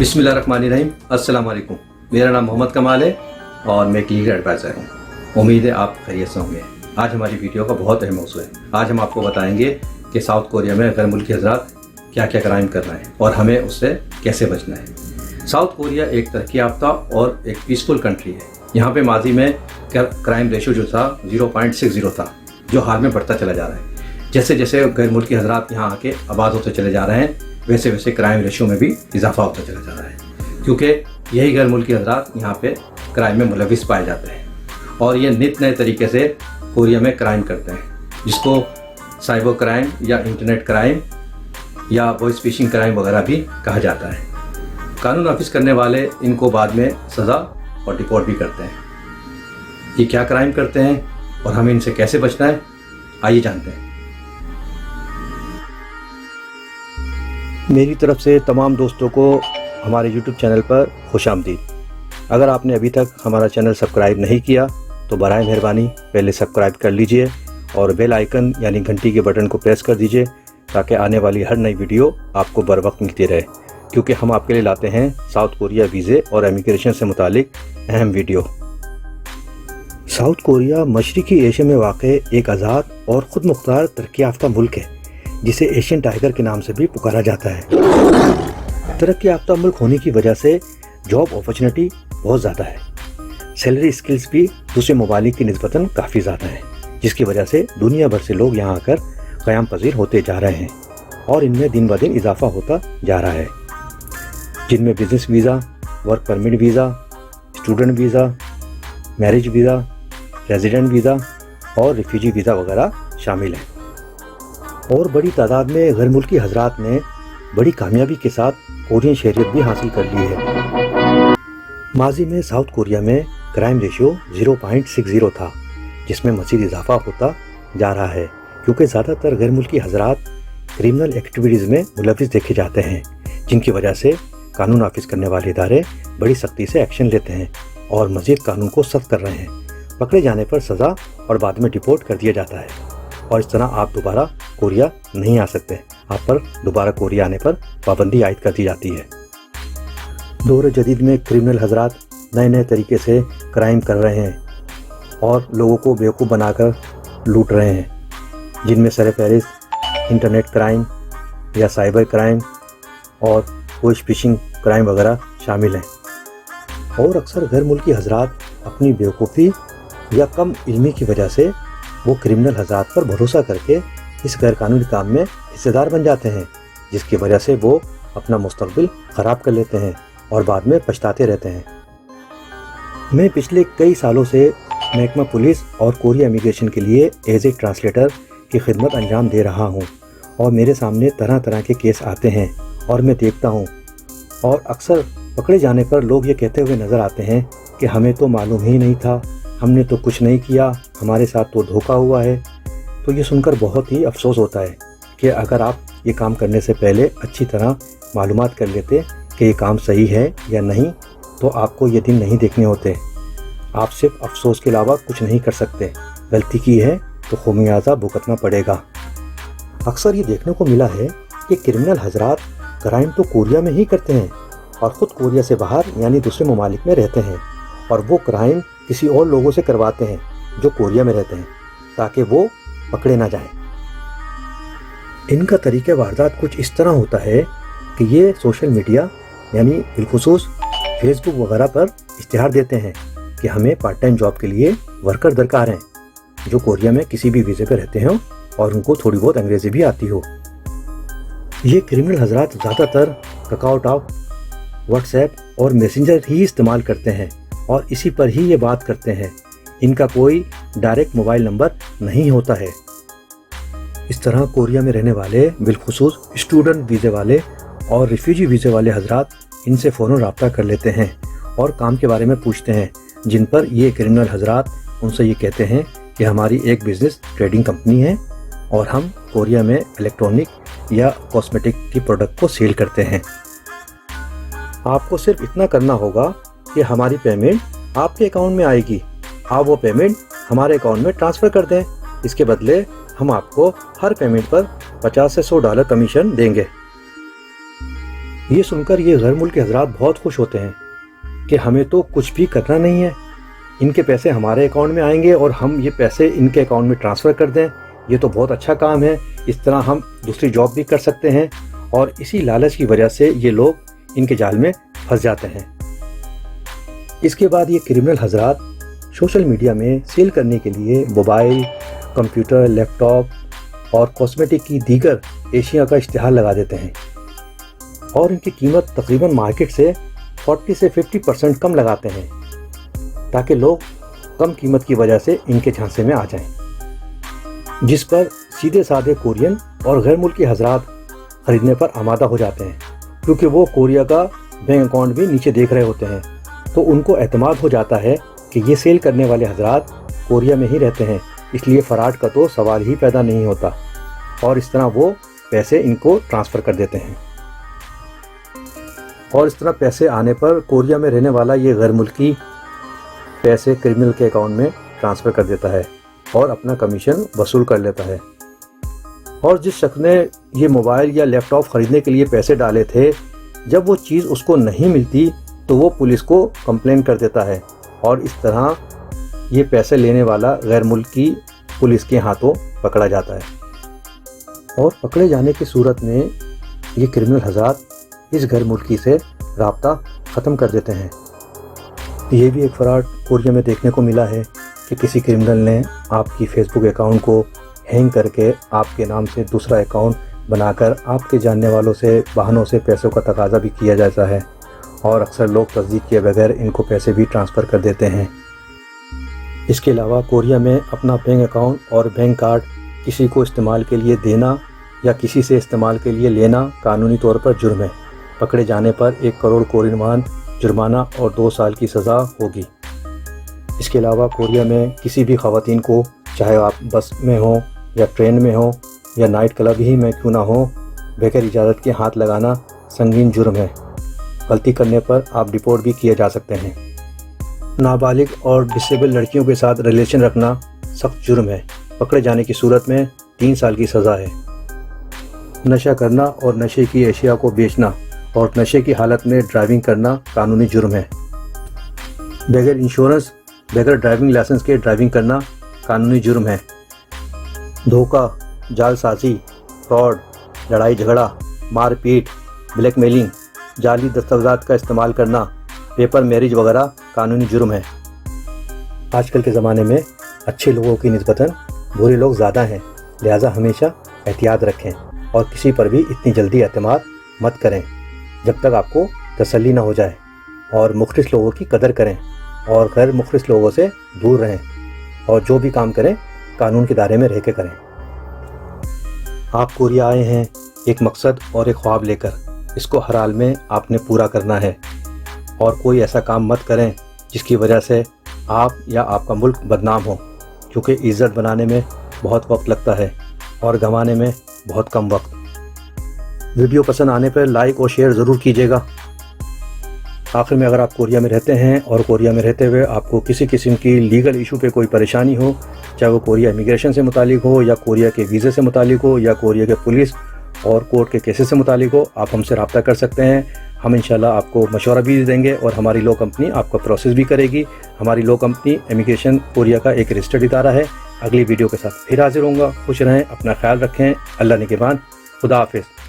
बिस्मिल्लाहिर्रहमानिर्रहीम। अस्सलाम वालेकुम। मेरा नाम मोहम्मद कमाल है और मैं एक लीगल एडवाइज़र हूँ। उम्मीद है आप खैरियत से होंगे। आज हमारी वीडियो का बहुत अहम मौजू है। आज हम आपको बताएंगे कि साउथ कोरिया में गैर मुल्की हज़रात क्या क्या क्राइम कर रहे हैं और हमें उससे कैसे बचना है। साउथ कोरिया एक तरक्की याफ्ता और एक पीसफुल कंट्री है। यहाँ पे माजी में क्राइम रेशो जो था 0.60 था, जो हाल में बढ़ता चला जा रहा है। जैसे जैसे गैर मुल्की हज़रात यहाँ आके आबाद होते चले जा रहे हैं, वैसे वैसे क्राइम रेशियो में भी इजाफा होता चला जा रहा है, क्योंकि यही गैर मुल्की हज़रात यहाँ पे क्राइम में मुलविस पाए जाते हैं और ये नित नए तरीके से कोरिया में क्राइम करते हैं, जिसको साइबर क्राइम या इंटरनेट क्राइम या वॉइस फिशिंग क्राइम वगैरह भी कहा जाता है। कानून नाफिज करने वाले इनको बाद में सज़ा और डिपोर्ट भी करते हैं। ये क्या क्राइम करते हैं और हमें इनसे कैसे बचना है, आइए जानते हैं। मेरी तरफ से तमाम दोस्तों को हमारे YouTube चैनल पर खुशामदीद। अगर आपने अभी तक हमारा चैनल सब्सक्राइब नहीं किया तो बराए मेहरबानी पहले सब्सक्राइब कर लीजिए और बेल आइकन यानी घंटी के बटन को प्रेस कर दीजिए, ताकि आने वाली हर नई वीडियो आपको बर वक्त मिलती रहे, क्योंकि हम आपके लिए लाते हैं साउथ कोरिया वीज़े और इमिग्रेशन से मुतालिक अहम वीडियो। साउथ कोरिया मशरक़ी एशिया में वाक़ एक आज़ाद और ख़ुद मुख्तार तरक्की याफ्ता मुल्क है, जिसे एशियन टाइगर के नाम से भी पुकारा जाता है। तरक्की याफ्ता मुल्क होने की वजह से जॉब अपॉर्चुनिटी बहुत ज़्यादा है। सैलरी स्किल्स भी दूसरे ममालिक की निस्बतन काफ़ी ज़्यादा है, जिसकी वजह से दुनिया भर से लोग यहाँ आकर क़याम पज़ीर होते जा रहे हैं और इनमें दिन ब दिन इजाफा होता जा रहा है, जिनमें business visa, work permit visa, student visa, marriage visa, resident visa और रिफ्यूजी वीज़ा वगैरह शामिल हैं। और बड़ी तादाद में गैर मुल्की हज़रात ने बड़ी कामयाबी के साथ कोरियन शहरियत भी हासिल कर ली है। माजी में साउथ कोरिया में क्राइम रेशियो 0.60 था, जिसमें मज़ीद इजाफा होता जा रहा है, क्योंकि ज़्यादातर गैर मुल्की हज़रात क्रिमिनल एक्टिविटीज़ में मुलविस देखे जाते हैं, जिनकी वजह से कानून नाफिज करने वाले इदारे बड़ी सख्ती से एक्शन लेते हैं और मज़ीद कानून को सख्त कर रहे हैं। पकड़े जाने पर सज़ा और बाद में डिपोर्ट कर दिया जाता है और इस तरह आप दोबारा कोरिया नहीं आ सकते। आप पर दोबारा कोरिया आने पर पाबंदी आयद कर दी जाती है। दौर जदीद में क्रिमिनल हज़रात नए नए तरीके से क्राइम कर रहे हैं और लोगों को बेवकूफ़ बनाकर लूट रहे हैं, जिनमें सरफहरिस्त इंटरनेट क्राइम या साइबर क्राइम और वॉइस फिशिंग क्राइम वगैरह शामिल हैं। और अक्सर गैर मुल्की हज़रात अपनी बेवकूफ़ी या कम इल्मी की वजह से वो क्रिमिनल हज़रात पर भरोसा करके इस गैर कानूनी काम में हिस्सेदार बन जाते हैं, जिसकी वजह से वो अपना मुस्तकबिल ख़राब कर लेते हैं और बाद में पछताते रहते हैं। मैं पिछले कई सालों से महकमा पुलिस और कोरिया इमिग्रेशन के लिए एज ए ट्रांसलेटर की खिदमत अंजाम दे रहा हूँ और मेरे सामने तरह तरह के केस आते हैं और मैं देखता हूँ, और अक्सर पकड़े जाने पर लोग ये कहते हुए नज़र आते हैं कि हमें तो मालूम ही नहीं था, हमने तो कुछ नहीं किया, हमारे साथ तो धोखा हुआ है। तो ये सुनकर बहुत ही अफसोस होता है कि अगर आप ये काम करने से पहले अच्छी तरह मालूमात कर लेते कि ये काम सही है या नहीं, तो आपको ये दिन नहीं देखने होते। आप सिर्फ अफसोस के अलावा कुछ नहीं कर सकते। गलती की है तो खामियाजा भुगतना पड़ेगा। अक्सर ये देखने को मिला है कि क्रिमिनल हज़रात क्राइम तो कोरिया में ही करते हैं और ख़ुद कोरिया से बाहर यानी दूसरे ममालिक में रहते हैं, और वो क्राइम किसी और लोगों से करवाते हैं जो कोरिया में रहते हैं, ताकि वो पकड़े ना जाएं। इनका तरीक़ा वारदात कुछ इस तरह होता है कि ये सोशल मीडिया यानी बिलखुसूस फेसबुक वगैरह पर इश्तिहार देते हैं कि हमें पार्ट टाइम जॉब के लिए वर्कर दरकार हैं, जो कोरिया में किसी भी वीज़े पर रहते हों और उनको थोड़ी बहुत अंग्रेज़ी भी आती हो। ये क्रिमिनल हज़रात ज़्यादातर काकाओटॉक, व्हाट्सएप और मैसेंजर ही इस्तेमाल करते हैं और इसी पर ही ये बात करते हैं। इनका कोई डायरेक्ट मोबाइल नंबर नहीं होता है। इस तरह कोरिया में रहने वाले बिलखुसूस स्टूडेंट वीज़े वाले और रिफ्यूजी वीज़े वाले हज़रात इनसे फ़ौरन रब्ता कर लेते हैं और काम के बारे में पूछते हैं, जिन पर ये क्रिमिनल हज़रात उनसे ये कहते हैं कि हमारी एक बिज़नेस ट्रेडिंग कंपनी है और हम कोरिया में इलेक्ट्रॉनिक या कॉस्मेटिक की प्रोडक्ट को सेल करते हैं। आपको सिर्फ इतना करना होगा कि हमारी पेमेंट आपके अकाउंट में आएगी, आप वो पेमेंट हमारे अकाउंट में ट्रांसफ़र कर दें। इसके बदले हम आपको हर पेमेंट पर $50 से $100 कमीशन देंगे। یہ سن کر یہ غیر ملکی حضرات بہت خوش ہوتے ہیں کہ ہمیں تو کچھ بھی کرنا نہیں ہے، ان کے پیسے ہمارے اکاؤنٹ میں آئیں گے اور ہم یہ پیسے ان کے اکاؤنٹ میں ٹرانسفر کر دیں، یہ تو بہت اچھا کام ہے، اس طرح ہم دوسری جاب بھی کر سکتے ہیں۔ اور اسی لالچ کی وجہ سے یہ لوگ ان کے جال میں پھنس جاتے ہیں۔ اس کے بعد یہ کرمنل حضرات سوشل میڈیا میں سیل کرنے کے لیے موبائل، کمپیوٹر، لیپ ٹاپ اور کاسمیٹک کی دیگر اشیاء کا اشتہار لگا دیتے ہیں، اور ان کی قیمت تقریباً مارکیٹ سے 40 سے 50% کم لگاتے ہیں تاکہ لوگ کم قیمت کی وجہ سے ان کے جھانسے میں آ جائیں، جس پر سیدھے سادے کورین اور غیر ملکی حضرات خریدنے پر آمادہ ہو جاتے ہیں، کیونکہ وہ کوریا کا بینک اکاؤنٹ بھی نیچے دیکھ رہے ہوتے ہیں، تو ان کو اعتماد ہو جاتا ہے کہ یہ سیل کرنے والے حضرات کوریا میں ہی رہتے ہیں، اس لیے فراڈ کا تو سوال ہی پیدا نہیں ہوتا، اور اس طرح وہ پیسے ان کو ٹرانسفر کر دیتے ہیں۔ اور اس طرح پیسے آنے پر کوریا میں رہنے والا یہ غیر ملکی پیسے کرمنل کے اکاؤنٹ میں ٹرانسفر کر دیتا ہے اور اپنا کمیشن وصول کر لیتا ہے۔ اور جس شخص نے یہ موبائل یا لیپ ٹاپ خریدنے کے لیے پیسے ڈالے تھے، جب وہ چیز اس کو نہیں ملتی تو وہ پولیس کو کمپلین کر دیتا ہے، اور اس طرح یہ پیسے لینے والا غیر ملکی پولیس کے ہاتھوں پکڑا جاتا ہے، اور پکڑے جانے کی صورت میں یہ کرمنل حضرات اس غیر ملکی سے رابطہ ختم کر دیتے ہیں۔ یہ بھی ایک فراڈ کوریا میں دیکھنے کو ملا ہے کہ کسی کرمنل نے آپ کی فیس بک اکاؤنٹ کو ہینگ کر کے آپ کے نام سے دوسرا اکاؤنٹ بنا کر آپ کے جاننے والوں سے بہانوں سے پیسوں کا تقاضا بھی کیا جاتا ہے، اور اکثر لوگ تصدیق کیے بغیر ان کو پیسے بھی ٹرانسفر کر دیتے ہیں۔ اس کے علاوہ کوریا میں اپنا بینک اکاؤنٹ اور بینک کارڈ کسی کو استعمال کے لیے دینا یا کسی سے استعمال کے لیے لینا قانونی طور پر جرم ہے۔ پکڑے جانے پر 1 کروڑ کورین وان جرمانہ اور 2 سال کی سزا ہوگی۔ اس کے علاوہ کوریا میں کسی بھی خواتین کو، چاہے آپ بس میں ہوں یا ٹرین میں ہوں یا نائٹ کلب ہی میں کیوں نہ ہو، بغیر اجازت کے ہاتھ لگانا سنگین جرم ہے۔ غلطی کرنے پر آپ ڈپورٹ بھی کیے جا سکتے ہیں۔ نابالغ اور ڈسیبل لڑکیوں کے ساتھ ریلیشن رکھنا سخت جرم ہے، پکڑے جانے کی صورت میں 3 سال کی سزا ہے۔ نشہ کرنا اور نشے کی اشیاء کو بیچنا اور نشے کی حالت میں ڈرائیونگ کرنا قانونی جرم ہے۔ بغیر انشورنس، بغیر ڈرائیونگ لائسنس کے ڈرائیونگ کرنا قانونی جرم ہے۔ دھوکہ، جال سازی، فراڈ، لڑائی جھگڑا، مار پیٹ، بلیک میلنگ، جعلی دستاویزات کا استعمال کرنا، پیپر میرج وغیرہ قانونی جرم ہے۔ آج کل کے زمانے میں اچھے لوگوں کی نسبتاً برے لوگ زیادہ ہیں، لہٰذا ہمیشہ احتیاط رکھیں اور کسی پر بھی اتنی جلدی اعتماد مت کریں جب تک آپ کو تسلی نہ ہو جائے، اور مخلص لوگوں کی قدر کریں اور غیر مخلص لوگوں سے دور رہیں، اور جو بھی کام کریں قانون کے دائرے میں رہ کے کریں۔ آپ کوریا آئے ہیں ایک مقصد اور ایک خواب لے کر، اس کو ہر حال میں آپ نے پورا کرنا ہے، اور کوئی ایسا کام مت کریں جس کی وجہ سے آپ یا آپ کا ملک بدنام ہو، کیونکہ عزت بنانے میں بہت وقت لگتا ہے اور گنوانے میں بہت کم وقت۔ ویڈیو پسند آنے پر لائک اور شیئر ضرور کیجیے گا۔ آخر میں، اگر آپ کوریا میں رہتے ہیں اور کوریا میں رہتے ہوئے آپ کو کسی قسم کی لیگل ایشو پہ کوئی پریشانی ہو، چاہے وہ کوریا امیگریشن سے متعلق ہو یا کوریا کے ویزے سے متعلق ہو یا کوریا کے پولیس اور کورٹ کے کیسز سے متعلق ہو، آپ ہم سے رابطہ کر سکتے ہیں۔ ہم انشاءاللہ آپ کو مشورہ بھی دیں گے، اور ہماری لا کمپنی آپ کا پروسیس بھی کرے گی۔ ہماری لا کمپنی امیگریشن کوریا کا ایک رجسٹرڈ ادارہ ہے۔ اگلی ویڈیو کے ساتھ پھر حاضر ہوں گا۔ خوش رہیں، اپنا خیال رکھیں، اللہ نگہبان، خدا حافظ۔